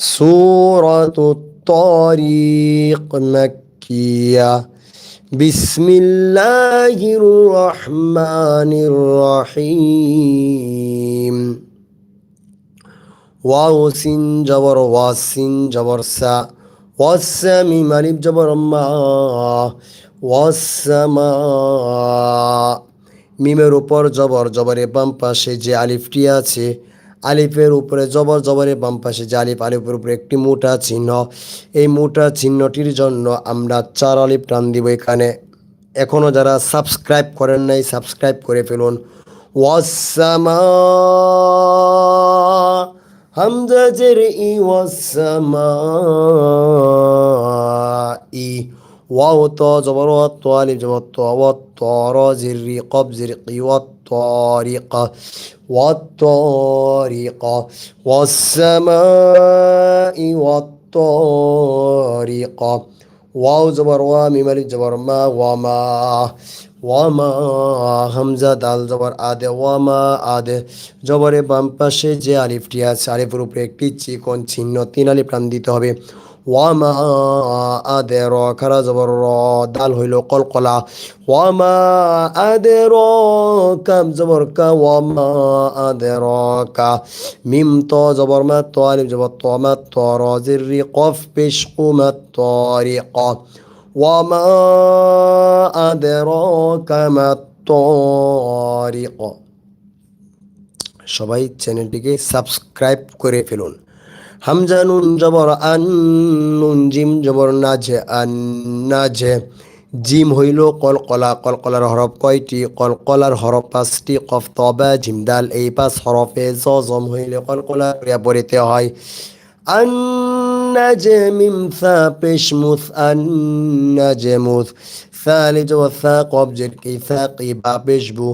সূরাতুত তারিক মাক্কিয়া বিসমিল্লাহির রহমানির রহিম wow scene জবর ওয়া সিন জবর সা ওয়াসা মিম আলিফ জবর মা ওয়াসামা মিমের উপর জবর জবরের বাম পাশে যে আলিফটি আছে আলিফের উপরে জবর জবরের বাম পাশে যে আলিফ আলিফের উপরে একটি মোটা চিহ্ন এই মোটা চিহ্নটির জন্য আমরা 4 আলিফ টান দিব এখানে। এখনও যারা সাবস্ক্রাইব করেন নাই সাবস্ক্রাইব করে ফেলুন। ওয়াসামা হামজা জের ই ওয়াসামা ই ওয়াও ত জবর ওয়া ত আলিফ জবর ত ওয়া ত র জির রি কব জির কি ওয়া الطارق والطارق والسماء والطارق واو زبر وا ميم الف زبر ما وما ওয়ামা হামজা দাল জবর আদে ওয়ামা আদে জবরের বাম পাশে যে আলিফটি আছে আলিফের উপরে একটি চিকন চিহ্ন 3 আলিফ টান দিতে হবে। ওয়ামা আদে র খারা জবর র দাল হইল কলকলা ওয়ামা আদে র কাম জবর কা ওয়ামা আদে র কা মিম ত জবর মা ত আলিফ জবর ত মা ত র জির রি কফ পেশ কুমা তরিক ওয়ামা আদরাকা মাত-তারিক। সবাই চ্যানেলটিকে সাবস্ক্রাইব করে ফেলুন। হামজা নুন জবর আন নুন জিম জবর নাজে আন নাজে জিম হইল কলকলা কলকলার হরফ কয়টি কলকলার হরফ 5টি কফ তবা জিম দাল এই 5 হরফে জম হইলে কলকলা ক্রিয়া পড়িতে হয়। النجم ثاقش مث النجمث ثالث والثاق بجر كي ثاقي بابش بو